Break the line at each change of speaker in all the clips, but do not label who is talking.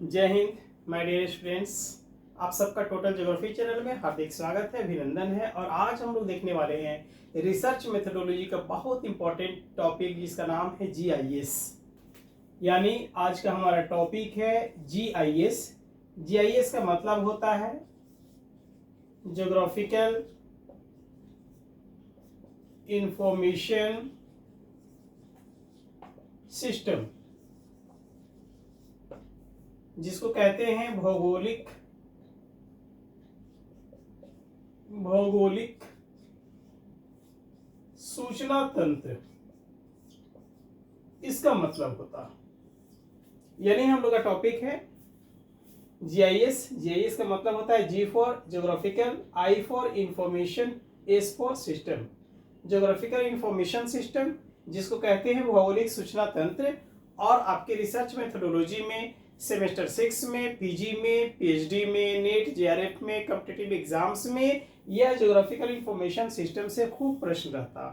जय Hind my dear students. आप सबका टोटल ज्योग्राफी चैनल में हार्दिक स्वागत है, अभिनंदन है। और आज हम लोग देखने वाले हैं रिसर्च मेथोडोलॉजी का बहुत इंपॉर्टेंट टॉपिक जिसका नाम है जीआईएस। यानी आज का हमारा टॉपिक है जीआईएस। जीआईएस का मतलब होता है ज्योग्राफिकल इंफॉर्मेशन सिस्टम, जिसको कहते हैं भौगोलिक सूचना तंत्र। इसका मतलब होता है, यानी हम लोग का टॉपिक है जीआईएस। जीआईएस का मतलब होता है G for geographical, I for information, S for system. Geographical information system जिसको कहते हैं भौगोलिक सूचना तंत्र। और आपके रिसर्च मेथोडोलॉजी में सेमेस्टर 6 में, पीजी में, पीएचडी में, नेट, जेआरएफ में, कॉम्पिटिटिव एग्जाम्स में यह ज्योग्राफिकल इंफॉर्मेशन सिस्टम से खूब प्रश्न रहता।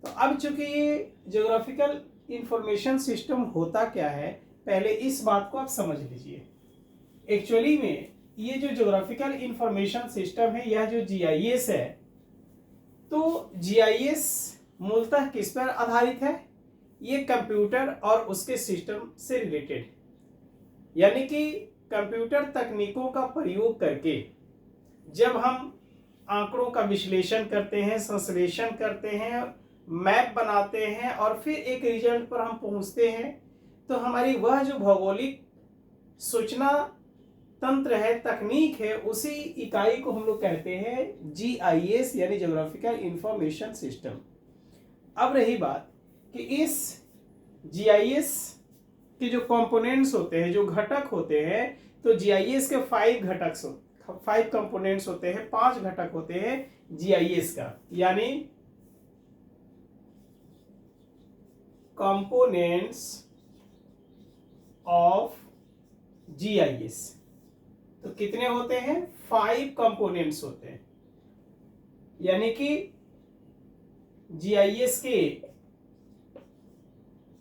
तो अब चूंकि ये ज्योग्राफिकल इंफॉर्मेशन सिस्टम होता क्या है, पहले इस बात को आप समझ लीजिए। एक्चुअली में ये जो ज्योग्राफिकल इंफॉर्मेशन सिस्टम है, यह जो जीआईएस है, तो जीआईएस मूलतः किस पर आधारित है? ये कंप्यूटर और उसके सिस्टम से रिलेटेड, यानी कि कंप्यूटर तकनीकों का प्रयोग करके जब हम आंकड़ों का विश्लेषण करते हैं, संश्लेषण करते हैं, मैप बनाते हैं और फिर एक रिजल्ट पर हम पहुंचते हैं, तो हमारी वह जो भौगोलिक सूचना तंत्र है, तकनीक है, उसी इकाई को हम लोग कहते हैं जीआईएस, यानी ज्योग्राफिकल इंफॉर्मेशन सिस्टम। अब रही बात कि इस जीआईएस के जो कंपोनेंट्स होते हैं, जो घटक होते हैं, तो जीआईएस के 5 कंपोनेंट्स होते हैं, 5 घटक होते हैं जीआईएस का, यानी कंपोनेंट्स ऑफ जीआईएस। तो कितने होते हैं? 5 कंपोनेंट्स होते हैं, यानी कि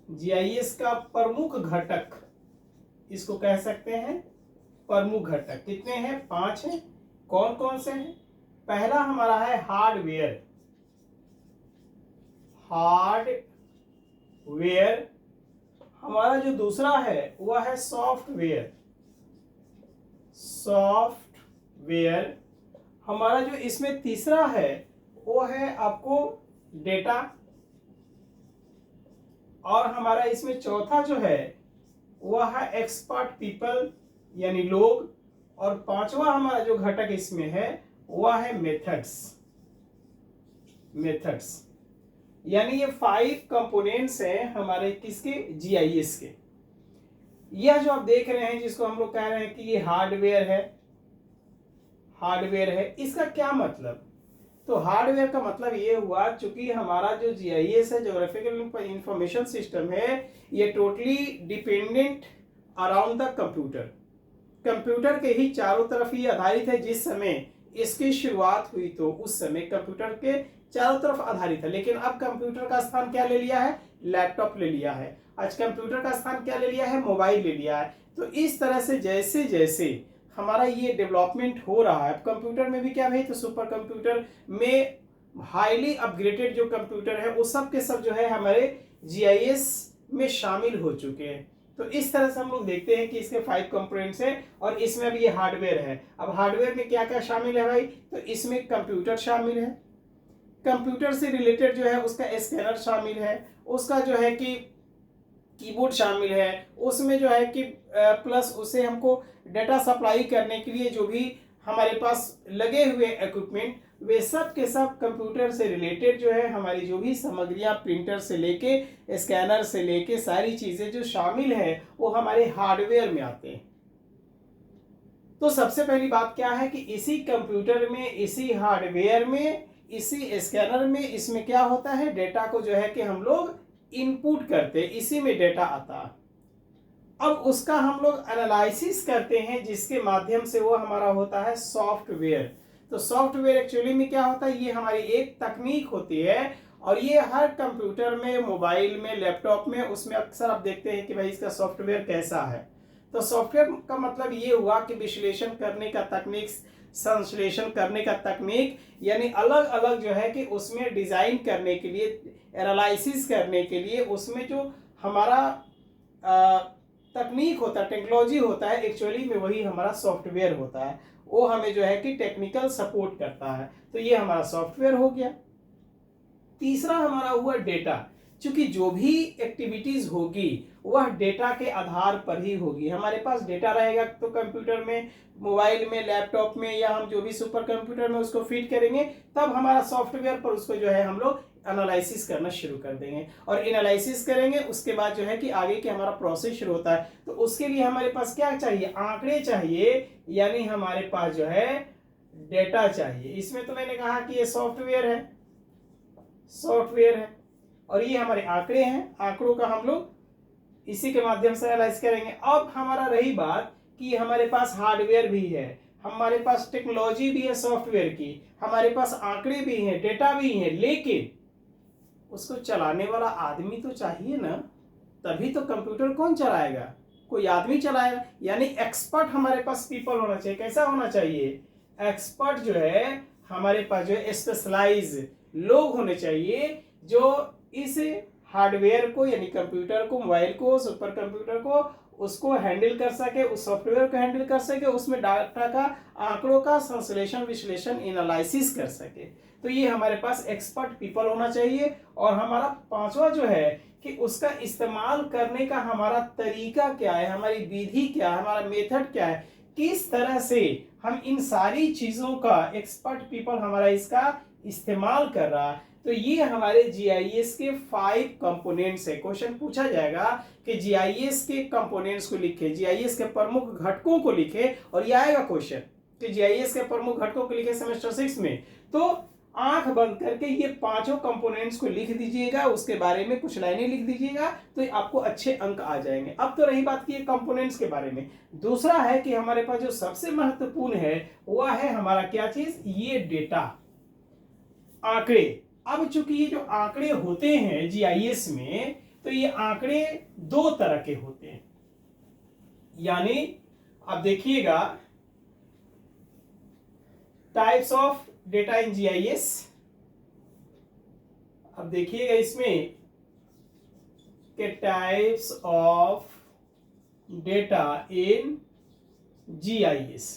जीआईएस का प्रमुख घटक, इसको कह सकते हैं प्रमुख घटक। कितने हैं? 5 हैं। कौन कौन से हैं? पहला हमारा है हार्डवेयर। हमारा जो दूसरा है वह है सॉफ्टवेयर। हमारा जो इसमें तीसरा है वो है आपको डेटा। और हमारा इसमें चौथा जो है वह है एक्सपर्ट पीपल, यानी लोग। और 5वां हमारा जो घटक इसमें है वह है मेथड्स। यानी ये 5 कंपोनेंट्स हैं हमारे किसके? जीआईएस के। यह जो आप देख रहे हैं, जिसको हम लोग कह रहे हैं कि ये हार्डवेयर है, इसका क्या मतलब? तो हार्डवेयर का मतलब ये हुआ, चूंकि हमारा जो जीआईएस है, ज्योग्राफिकल इंफॉर्मेशन सिस्टम है, ये totally dependent around the computer के ही चारों तरफ ही आधारित है। जिस समय इसकी शुरुआत हुई तो उस समय कंप्यूटर के चारों तरफ आधारित है, लेकिन अब कंप्यूटर का स्थान क्या ले लिया है? लैपटॉप ले लिया है। आज कंप्यूटर का स्थान क्या ले लिया है? मोबाइल ले लिया है। तो इस तरह से जैसे जैसे हमारा ये डेवलपमेंट हो रहा है, अब कंप्यूटर में भी क्या है, तो सुपर कंप्यूटर में हाईली अपग्रेडेड जो कंप्यूटर है वो सब के सब जो है हमारे जीआईएस में शामिल हो चुके हैं। तो इस तरह से हम लोग देखते हैं कि इसके 5 कंपोनेंट्स हैं और इसमें अब ये हार्डवेयर है। अब हार्डवेयर में क्या क्या शामिल है भाई? तो इसमें कंप्यूटर शामिल है, कंप्यूटर से रिलेटेड जो है उसका स्कैनर शामिल है, उसका जो है कि कीबोर्ड शामिल है, उसमें जो है कि प्लस उसे हमको डाटा सप्लाई करने के लिए जो भी हमारे पास लगे हुए इक्विपमेंट, वे सब के सब कंप्यूटर से रिलेटेड जो है हमारी जो भी सामग्रियां, प्रिंटर से लेके स्कैनर से लेके सारी चीजें जो शामिल है वो हमारे हार्डवेयर में आते हैं। तो सबसे पहली बात क्या है कि इसी कंप्यूटर में, इसी हार्डवेयर में, इसी स्कैनर में, इसमें क्या होता है? डेटा को जो है कि हम लोग इनपुट करते, इसी में डेटा आता। अब उसका हम लोग एनालिसिस करते हैं, जिसके माध्यम से वो हमारा होता है सॉफ्टवेयर। तो सॉफ्टवेयर एक्चुअली में क्या होता है? ये हमारी एक तकनीक होती है और ये हर कंप्यूटर में, मोबाइल में, लैपटॉप में, उसमें अक्सर आप देखते हैं कि भाई इसका सॉफ्टवेयर कैसा है। तो सॉफ्टवेयर का मतलब ये हुआ कि विश्लेषण करने का तकनीक, संश्लेषण करने का तकनीक, यानी अलग अलग जो है कि उसमें डिजाइन करने के लिए, एनालिसिस करने के लिए उसमें जो हमारा तकनीक होता है, टेक्नोलॉजी होता है, एक्चुअली में वही हमारा सॉफ्टवेयर होता है। वो हमें जो है कि टेक्निकल सपोर्ट करता है। तो ये हमारा सॉफ्टवेयर हो गया। तीसरा हमारा हुआ डेटा। क्योंकि जो भी एक्टिविटीज होगी वह डेटा के आधार पर ही होगी। हमारे पास डेटा रहेगा तो कंप्यूटर में, मोबाइल में, लैपटॉप में, या हम जो भी सुपर कंप्यूटर में उसको फीड करेंगे, तब हमारा सॉफ्टवेयर पर उसको जो है हम लोग एनालिसिस करना शुरू कर देंगे। और एनालिसिस करेंगे उसके बाद जो है कि आगे के हमारा प्रोसेस शुरू होता है। तो उसके लिए हमारे पास क्या चाहिए? आंकड़े चाहिए, यानी हमारे पास जो है डेटा चाहिए। इसमें तो मैंने कहा कि ये सॉफ्टवेयर है, सॉफ्टवेयर है, और ये हमारे आंकड़े हैं। आंकड़ों का हम लोग इसी के माध्यम से एनालाइज करेंगे। अब हमारा रही बात कि हमारे पास हार्डवेयर भी है, हमारे पास टेक्नोलॉजी भी है सॉफ्टवेयर की, हमारे पास आंकड़े भी हैं, डेटा भी है, लेकिन उसको चलाने वाला आदमी तो चाहिए ना। तभी तो कंप्यूटर कौन चलाएगा? कोई आदमी चलाएगा। यानी एक्सपर्ट हमारे पास पीपल होना चाहिए। कैसा होना चाहिए? एक्सपर्ट जो है हमारे पास जो है स्पेशलाइज लोग होने चाहिए, जो इस हार्डवेयर को, यानी कंप्यूटर को, मोबाइल को, सुपर कंप्यूटर को, उसको हैंडल कर सके, उस सॉफ्टवेयर को हैंडल कर सके, उसमें डाटा का, आंकड़ों का संश्लेषण, विश्लेषण, एनालिसिस कर सके। तो ये हमारे पास एक्सपर्ट पीपल होना चाहिए। और हमारा पांचवा जो है कि उसका इस्तेमाल करने का हमारा तरीका क्या है, हमारी विधि क्या है, हमारा मेथड क्या है, किस तरह से हम इन सारी चीजों का, एक्सपर्ट पीपल हमारा इसका इस्तेमाल कर रहा है। तो ये हमारे जीआईएस के 5 कंपोनेंट्स है। क्वेश्चन पूछा जाएगा कि जीआईएस के कंपोनेंट्स को लिखे, जीआईएस के प्रमुख घटकों को लिखे, और ये आएगा क्वेश्चन कि जीआईएस के प्रमुख घटकों को लिखे सेमेस्टर 6 में। तो आंख बंद करके ये पांचों कंपोनेंट्स को लिख दीजिएगा, उसके बारे में कुछ लाइनें लिख दीजिएगा, तो आपको अच्छे अंक आ जाएंगे। अब तो रही बात की ये कंपोनेंट्स के बारे में। दूसरा है कि हमारे पास जो सबसे महत्वपूर्ण है वह है हमारा क्या चीज? ये डेटा, आंकड़े। अब चूंकि ये जो आंकड़े होते हैं जीआईएस में, तो ये आंकड़े 2 तरह के होते हैं। यानी अब देखिएगा, types of data in GIS. अब देखिएगा इसमें के types of data in GIS,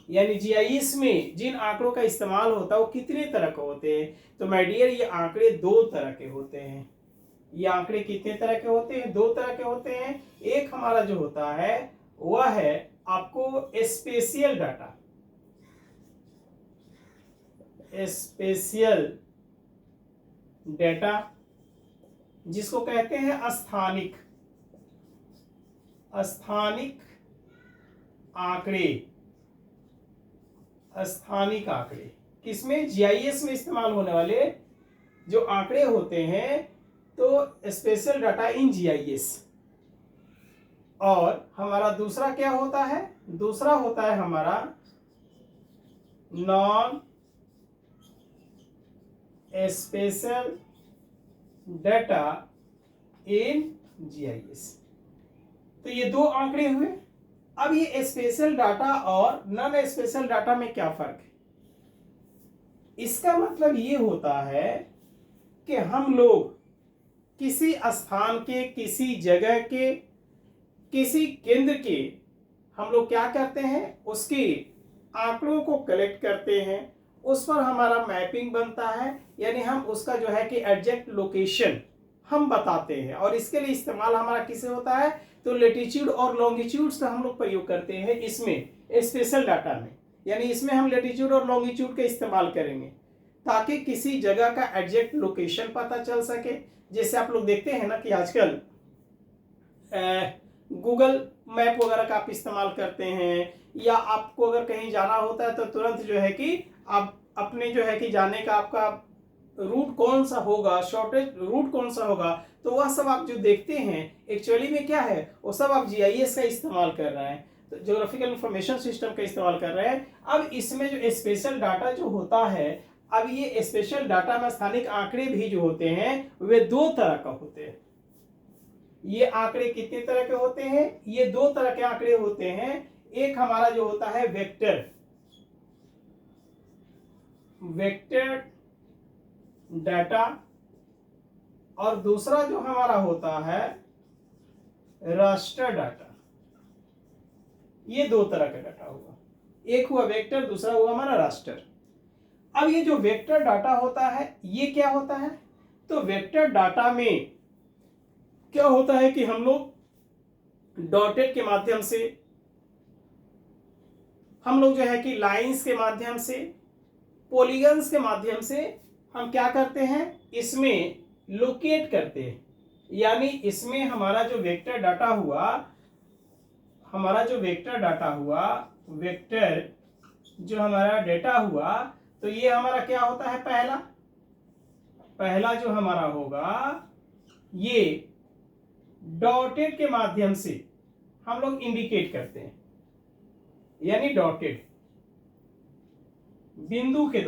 यानी जीआईएस में जिन आंकड़ों का इस्तेमाल होता है वो कितने तरह के होते हैं। तो माय डियर, ये आंकड़े 2 तरह के होते हैं। ये आंकड़े कितने तरह के होते हैं? 2 तरह के होते हैं। एक हमारा जो होता है वह है आपको स्पेशियल डाटा, स्पेशियल डेटा, जिसको कहते हैं स्थानिक, स्थानिक आंकड़े। स्थानिक आंकड़े किसमें? जीआईएस में इस्तेमाल होने वाले जो आंकड़े होते हैं, तो स्पेशल डाटा इन जीआईएस। और हमारा दूसरा क्या होता है? दूसरा होता है हमारा non special data in GIS. तो ये 2 आंकड़े हुए। अब ये स्पेशल डाटा और नॉन स्पेशल डाटा में क्या फर्क है? इसका मतलब ये होता है कि हम लोग किसी स्थान के, किसी जगह के, किसी केंद्र के हम लोग क्या करते हैं? उसके आंकड़ों को कलेक्ट करते हैं, उस पर हमारा मैपिंग बनता है, यानी हम उसका जो है कि एग्जैक्ट लोकेशन हम बताते हैं। और इसके लिए इस्तेमाल हमारा किसे होता है? तो लेटीट्यूड और लॉन्गिट्यूड्स का हम लोग प्रयोग करते हैं इसमें, स्पेशल डाटा में। यानी इसमें हम लेटीट्यूड और लॉन्गिट्यूड का इस्तेमाल करेंगे ताकि किसी जगह का एग्जैक्ट लोकेशन पता चल सके। जैसे आप लोग देखते हैं ना कि आजकल गूगल मैप वगैरह का आप इस्तेमाल करते हैं, या आपको अगर कहीं जाना होता है तो तुरंत जो है कि आप अपने जो है कि जाने का आपका रूट कौन सा होगा, शॉर्टेज रूट कौन सा होगा, तो वह सब आप जो देखते हैं एक्चुअली में क्या है, वो सब आप जीआईएस का इस्तेमाल कर रहे हैं, तो ज्योग्राफिकल इंफॉर्मेशन सिस्टम का इस्तेमाल कर रहे हैं। अब इसमें जो स्पेशल डाटा जो होता है, अब ये स्पेशल डाटा में स्थानिक आंकड़े भी जो होते हैं वे 2 तरह का होते हैं। ये आंकड़े कितने तरह के होते हैं? ये दो तरह के आंकड़े होते हैं। एक हमारा जो होता है वेक्टर डाटा, और दूसरा जो हमारा होता है रास्टर डाटा। ये दो तरह का डाटा हुआ, एक हुआ वेक्टर, दूसरा हुआ हमारा रास्टर। अब ये जो वेक्टर डाटा होता है ये क्या होता है? तो वेक्टर डाटा में क्या होता है कि हम लोग डॉटेड के माध्यम से, हम लोग जो है कि लाइंस के माध्यम से, पॉलीगन्स के माध्यम से हम क्या करते हैं, इसमें लोकेट करते हैं। यानी इसमें हमारा जो वेक्टर डाटा हुआ, वेक्टर जो हमारा डेटा हुआ, तो ये हमारा क्या होता है? पहला जो हमारा होगा ये डॉटेड के माध्यम से हम लोग इंडिकेट करते हैं, यानी डॉटेड बिंदु के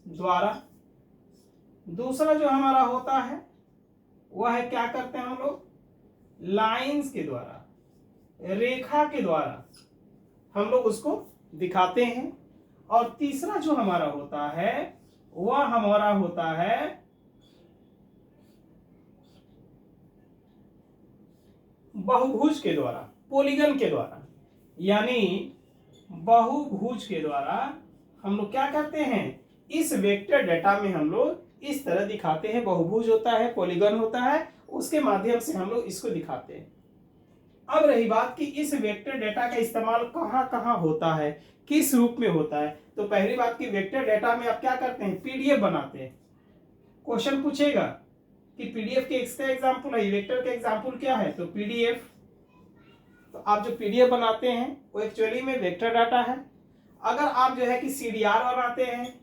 द्वारा। दूसरा जो हमारा होता है वह है क्या करते हैं हम लोग? लाइंस के द्वारा, रेखा के द्वारा हम लोग उसको दिखाते हैं। और तीसरा जो हमारा होता है वह हमारा होता है बहुभुज के द्वारा, पॉलीगन के द्वारा। यानी बहुभुज के द्वारा हम लोग क्या करते हैं, इस वेक्टर डेटा में हम लोग इस तरह दिखाते हैं। बहुभुज होता है, पॉलीगन होता है, उसके माध्यम से हम लोग इसको दिखाते हैं। अब रही बात कि इस वेक्टर डेटा का इस्तेमाल कहाँ कहाँ होता है, किस रूप में होता है। तो पहली बात कि वेक्टर डेटा में आप क्या करते हैं, पीडीएफ बनाते हैं। क्वेश्चन पूछेगा कि पीडीएफ के इसका एग्जांपल है, वेक्टर का एग्जांपल क्या है, तो पीडीएफ। तो आप जो पीडीएफ बनाते हैं वो एक्चुअली में वेक्टर डाटा है। अगर आप जो है कि सीडीआर बनाते हैं,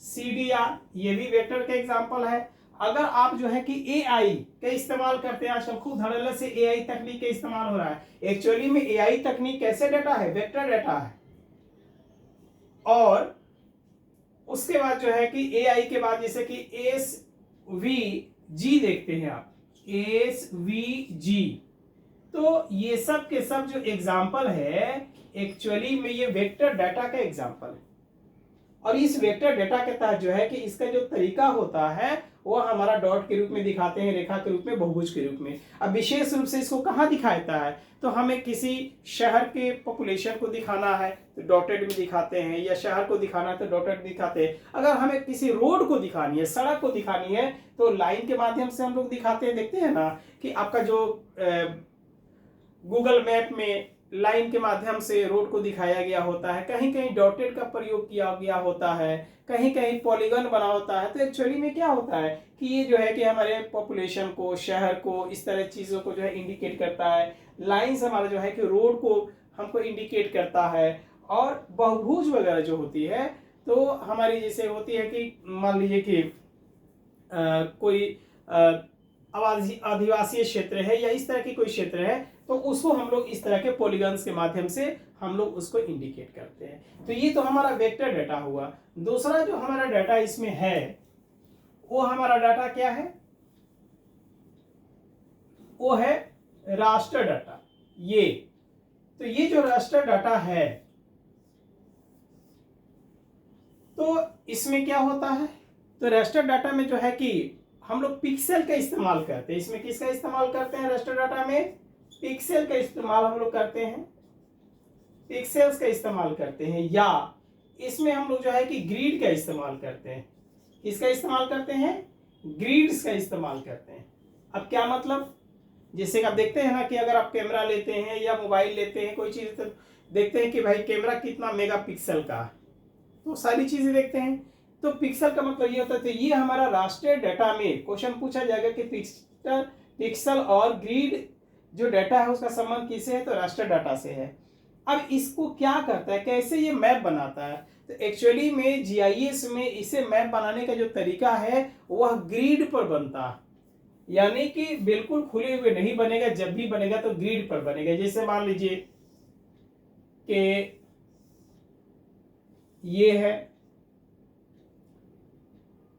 सीडीआर ये भी वेक्टर का एग्जांपल है। अगर आप जो है कि एआई का इस्तेमाल करते हैं, आजकल खूब धड़ल्ले से एआई तकनीक का इस्तेमाल हो रहा है। एक्चुअली में एआई तकनीक कैसे डाटा है, वेक्टर डाटा है। और उसके बाद जो है कि एआई के बाद जैसे कि एसवीजी देखते हैं आप, एसवीजी, तो ये सब के सब जो एग्जांपल है एक्चुअली में ये वेक्टर डाटा का एग्जांपल है। और इस वेक्टर डेटा के तहत जो है कि इसका जो तरीका होता है वो हमारा डॉट के रूप में दिखाते हैं, रेखा के रूप में, बहुभुज के रूप में। अब विशेष रूप से इसको कहाँ दिखाता है, तो हमें किसी शहर के पॉपुलेशन को दिखाना है तो डॉटेड में दिखाते हैं, या शहर को दिखाना है तो डॉटेड दिखाते हैं। अगर हमें किसी रोड को दिखानी है, सड़क को दिखानी है, तो लाइन के माध्यम से हम लोग दिखाते हैं। देखते हैं ना कि आपका जो गूगल मैप में लाइन के माध्यम से रोड को दिखाया गया होता है, कहीं कहीं डॉटेड का प्रयोग किया गया होता है, कहीं कहीं पॉलीगन बना होता है। तो एक्चुअली में क्या होता है कि ये जो है कि हमारे पॉपुलेशन को, शहर को, इस तरह चीज़ों को जो है इंडिकेट करता है। लाइन्स हमारा जो है कि रोड को हमको इंडिकेट करता है। और बहुभुज वगैरह जो होती है तो हमारी जैसे होती है कि मान लीजिए कि कोई आदिवासी क्षेत्र है या इस तरह की कोई क्षेत्र है, तो उसको हम लोग इस तरह के पॉलीगन्स के माध्यम से हम लोग उसको इंडिकेट करते हैं। तो ये तो हमारा वेक्टर डाटा हुआ। दूसरा जो हमारा डाटा इसमें है वो हमारा डाटा क्या है, वो है रास्टर डाटा। ये तो ये जो रास्टर डाटा है तो इसमें क्या होता है, तो रास्टर डाटा में जो है कि हम लोग पिक्सल का इस्तेमाल करते हैं। इसमें किसका इस्तेमाल करते हैं, रास्टर डाटा में पिक्सल का इस्तेमाल हम लोग करते हैं, पिक्सेल्स का इस्तेमाल करते हैं। या इसमें हम लोग जो है कि ग्रिड का इस्तेमाल करते हैं। किसका इस्तेमाल करते हैं, ग्रिड्स का इस्तेमाल करते हैं। अब क्या मतलब, जैसे आप देखते हैं ना कि अगर आप कैमरा लेते हैं या मोबाइल लेते हैं, कोई चीज, तो देखते हैं कि भाई कैमरा कितना मेगापिक्सल का, तो सारी चीजें देखते हैं। तो पिक्सल का मतलब ये होता है, तो ये हमारा रास्टर डाटा में क्वेश्चन पूछा जाएगा कि पिक्सल और ग्रिड जो डाटा है उसका संबंध किससे है, तो रास्टर डाटा से है। अब इसको क्या करता है, कैसे ये मैप बनाता है, तो एक्चुअली में जीआईएस में इसे मैप बनाने का जो तरीका है वह ग्रिड पर बनता है। यानी कि बिल्कुल खुले हुए नहीं बनेगा, जब भी बनेगा तो ग्रिड पर बनेगा। जैसे मान लीजिए कि ये है,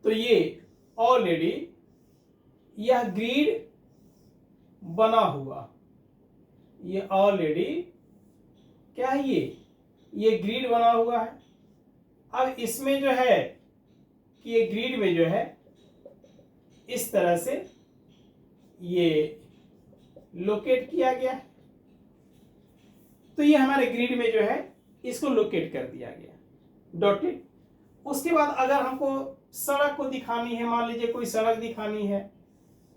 तो ये ऑलरेडी यह ग्रिड बना हुआ, ये ऑलरेडी क्या है, ये ग्रिड बना हुआ है। अब इसमें जो है कि ये ग्रिड में जो है इस तरह से ये लोकेट किया गया है। तो ये हमारे ग्रिड में जो है इसको लोकेट कर दिया गया डॉटेड। उसके बाद अगर हमको सड़क को दिखानी है, मान लीजिए कोई सड़क दिखानी है,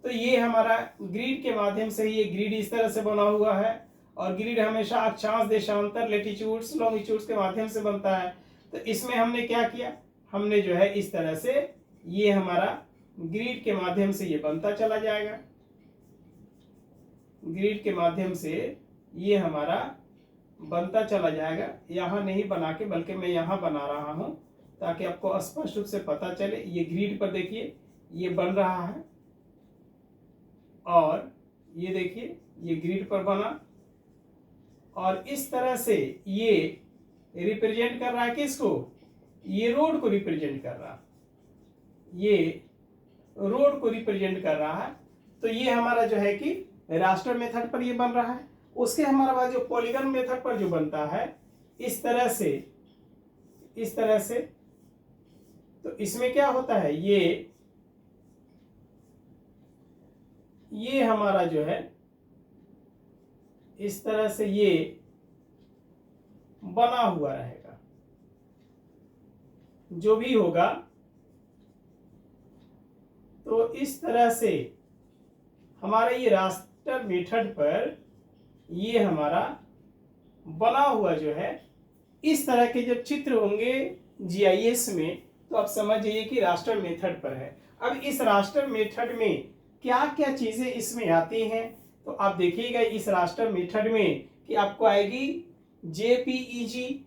तो ये हमारा ग्रिड के माध्यम से, ये ग्रिड इस तरह से बना हुआ है और ग्रिड हमेशा अक्षांश देशांतर लेटीट्यूड्स लॉन्गिट्यूड्स के माध्यम से बनता है। तो इसमें हमने क्या किया, हमने जो है इस तरह से ये हमारा ग्रिड के माध्यम से ये बनता चला जाएगा, ग्रिड के माध्यम से ये हमारा बनता चला जाएगा। यहां नहीं बना के बल्कि मैं यहां बना रहा हूं ताकि आपको स्पष्ट रूप से पता चले। ये ग्रिड पर देखिए ये बन रहा है और ये देखिए ये ग्रिड पर बना और इस तरह से ये रिप्रेजेंट कर रहा है किसको, ये रोड को रिप्रेजेंट कर रहा है, ये रोड को रिप्रेजेंट कर रहा है। तो ये हमारा जो है कि रास्टर मेथड पर ये बन रहा है। उसके हमारा बाद जो पॉलीगन मेथड पर जो बनता है इस तरह से, इस तरह से, तो इसमें क्या होता है, ये हमारा जो है इस तरह से ये बना हुआ रहेगा। जो भी होगा तो इस तरह से हमारे ये रास्टर मेथड पर ये हमारा बना हुआ जो है, इस तरह के जब चित्र होंगे जीआईएस में तो आप समझ जाइए कि रास्टर मेथड पर है। अब इस रास्टर मेथड में क्या क्या चीजें इसमें आती हैं, तो आप देखिएगा इस रास्टर मेथड में कि आपको आएगी जेपीईजी,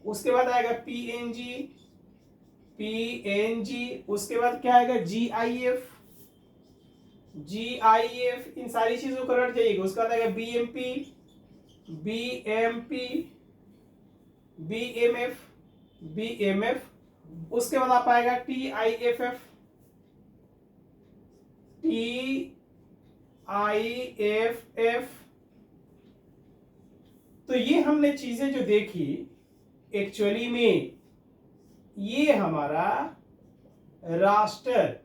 उसके बाद आएगा पीएनजी, उसके बाद क्या आएगा जीआईएफ, इन सारी चीजों को रट जाइएगा। उसके बाद आएगा बीएमपी, बीएमएफ, उसके बाद आप आएगा टीआईएफएफ, तो ये हमने चीजें जो देखी एक्चुअली में ये हमारा रास्टर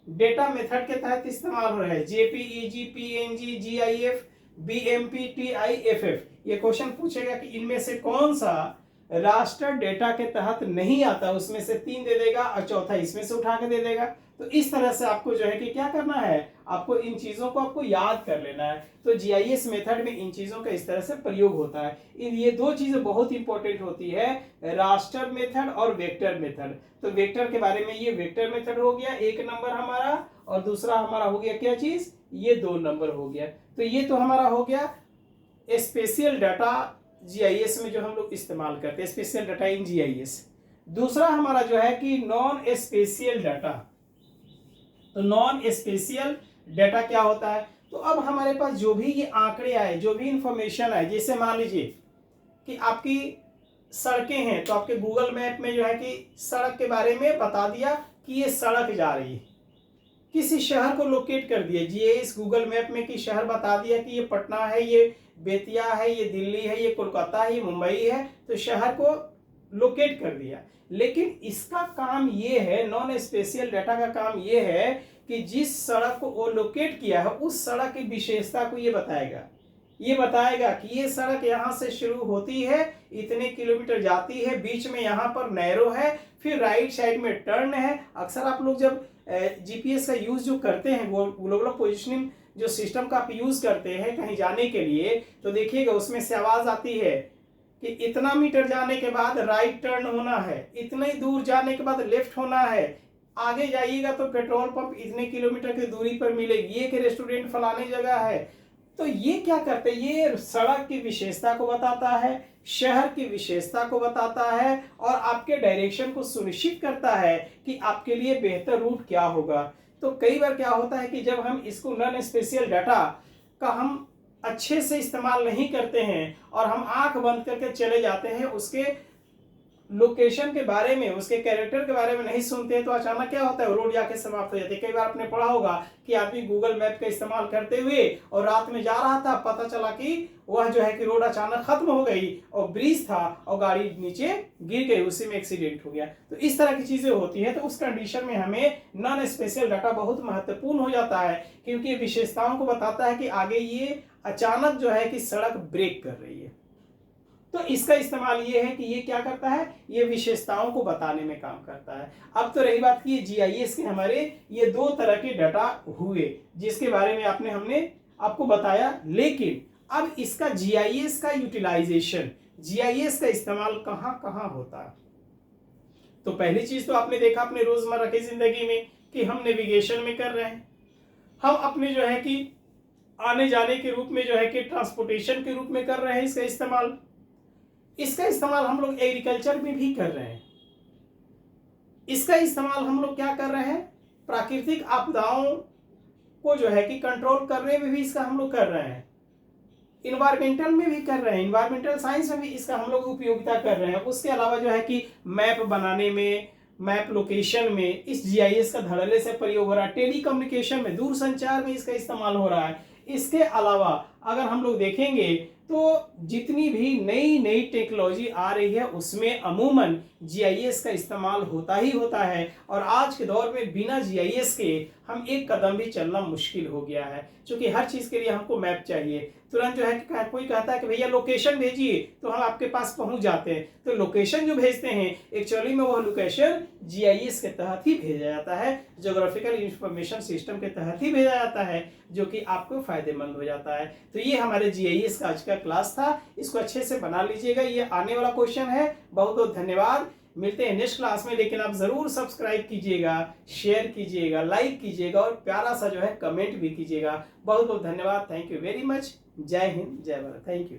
डेटा मेथड के तहत इस्तेमाल हो रहा है। JPEG, PNG, GIF, BMP, TIFF. ये क्वेश्चन पूछेगा कि इनमें से कौन सा रास्टर डेटा के तहत नहीं आता, उसमें से 3 दे देगा और चौथा इसमें से उठा के दे देगा। तो इस तरह से आपको जो है कि क्या करना है, आपको इन चीजों को आपको याद कर लेना है। तो जीआईएस मेथड में इन चीजों का इस तरह से प्रयोग होता है। ये 2 चीजें बहुत इंपॉर्टेंट होती है, रास्टर मेथड और वेक्टर मेथड। तो वेक्टर के बारे में, ये वेक्टर मेथड हो गया 1 नंबर हमारा, और दूसरा हमारा हो गया क्या चीज, ये 2 नंबर हो गया। तो ये तो हमारा हो गया स्पेशियल डाटा जीआईएस में जो हम लोग इस्तेमाल करते हैं, स्पेशियल डाटा इन जीआईएस। दूसरा हमारा जो है कि नॉन स्पेशियल डाटा। तो नॉन स्पेशियल डाटा क्या होता है, तो अब हमारे पास जो भी ये आंकड़े आए, जो भी इंफॉर्मेशन आए, जैसे मान लीजिए कि आपकी सड़कें हैं, तो आपके गूगल मैप में जो है कि सड़क के बारे में बता दिया कि ये सड़क जा रही है, किसी शहर को लोकेट कर दिया जीआईएस गूगल मैप में कि शहर बता दिया कि ये पटना है, ये बेतिया है, ये दिल्ली है, ये कोलकाता है, ये मुंबई है, तो शहर को लोकेट कर दिया। लेकिन इसका काम ये है, नॉन स्पेशियल डाटा का काम ये है कि जिस सड़क को वो लोकेट किया है उस सड़क की विशेषता को ये बताएगा कि ये सड़क यहाँ से शुरू होती है, इतने किलोमीटर जाती है, बीच में यहाँ पर नैरो है, फिर राइट साइड में टर्न है। अक्सर आप लोग जब जीपीएस का यूज जो करते हैं, वो ग्लोबल पोजिशनिंग जो सिस्टम का आप यूज करते हैं कहीं जाने के लिए, तो देखिएगा उसमें से आवाज आती है कि इतना मीटर जाने के बाद राइट टर्न होना है, इतने दूर जाने के बाद लेफ्ट होना है, आगे जाइएगा तो पेट्रोल पंप इतने किलोमीटर की दूरी पर मिलेगी, ये कि रेस्टोरेंट फलाने जगह है। तो ये क्या करते हैं, ये सड़क की विशेषता को बताता है, शहर की विशेषता को बताता है और आपके डायरेक्शन को सुनिश्चित करता है कि आपके लिए बेहतर रूट क्या होगा। तो कई बार क्या होता है कि जब हम इसको नॉन स्पेशियल डाटा का हम अच्छे से इस्तेमाल नहीं करते हैं और हम आंख बंद करके चले जाते हैं उसके लोकेशन के बारे में, उसके कैरेक्टर के बारे में नहीं सुनते हैं तो अचानक क्या होता है, रोड जाके समाप्त हो जाती है। कई बार आपने पढ़ा होगा कि आदमी गूगल मैप का इस्तेमाल करते हुए और रात में जा रहा था, पता चला कि वह जो है कि रोड अचानक खत्म हो गई और ब्रिज था और गाड़ी नीचे गिर गई, उसी में एक्सीडेंट हो गया। तो इस तरह की चीजें होती है। तो उस कंडीशन में हमें नॉन स्पेशल डाटा बहुत महत्वपूर्ण हो जाता है, क्योंकि ये विशेषताओं को बताता है कि आगे ये अचानक जो है कि सड़क ब्रेक कर रही है। तो इसका इस्तेमाल ये है कि ये क्या करता है, ये विशेषताओं को बताने में काम करता है। अब तो रही बात कि ये जीआईएस के हमारे ये दो तरह के डाटा हुए जिसके बारे में हमने आपको बताया, लेकिन अब इसका जीआईएस का यूटिलाइजेशन, जीआईएस का इस्तेमाल कहां कहां होता है। तो पहली चीज तो आपने देखा अपने रोजमर्रा की जिंदगी में कि हम नेविगेशन में कर रहे हैं, हम अपने जो है कि आने जाने के रूप में जो है कि ट्रांसपोर्टेशन के रूप में कर रहे हैं इसका इस्तेमाल। इसका इस्तेमाल हम लोग एग्रीकल्चर में भी कर रहे हैं। इसका इस्तेमाल हम लोग क्या कर रहे हैं, प्राकृतिक आपदाओं को जो है कि कंट्रोल करने में भी इसका हम लोग कर रहे हैं, इन्वायरमेंटल में भी कर रहे हैं, इन्वायरमेंटल साइंस में भी इसका हम लोग उपयोगिता कर रहे हैं। उसके अलावा जो है कि मैप बनाने में, मैप लोकेशन में इस जीआईएस का धड़ल्ले से प्रयोग हो रहा है, टेलीकम्युनिकेशन में, दूर संचार में इसका इस्तेमाल हो रहा है। इसके अलावा अगर हम लोग देखेंगे तो जितनी भी नई नई टेक्नोलॉजी आ रही है उसमें अमूमन जीआईएस का इस्तेमाल होता ही होता है। और आज के दौर में बिना जीआईएस के हम एक कदम भी चलना मुश्किल हो गया है, क्योंकि हर चीज के लिए हमको मैप चाहिए। तुरंत जो है कि कोई कहता है कि भैया लोकेशन भेजिए तो हम आपके पास पहुंच जाते हैं। तो लोकेशन जो भेजते हैं एक्चुअली में वह लोकेशन जीआईएस के तहत ही भेजा जाता है, ज्योग्राफिकल इंफॉर्मेशन सिस्टम के तहत ही भेजा जाता है, जो कि आपको फायदेमंद हो जाता है। तो ये हमारे जीआईएस का आज का क्लास था, इसको अच्छे से बना लीजिएगा, ये आने वाला क्वेश्चन है। बहुत बहुत धन्यवाद, मिलते हैं नेक्स्ट क्लास में। लेकिन आप जरूर सब्सक्राइब कीजिएगा, शेयर कीजिएगा, लाइक कीजिएगा और प्यारा सा जो है कमेंट भी कीजिएगा। बहुत बहुत धन्यवाद, थैंक यू वेरी मच। जय हिंद, जय भारत, थैंक यू।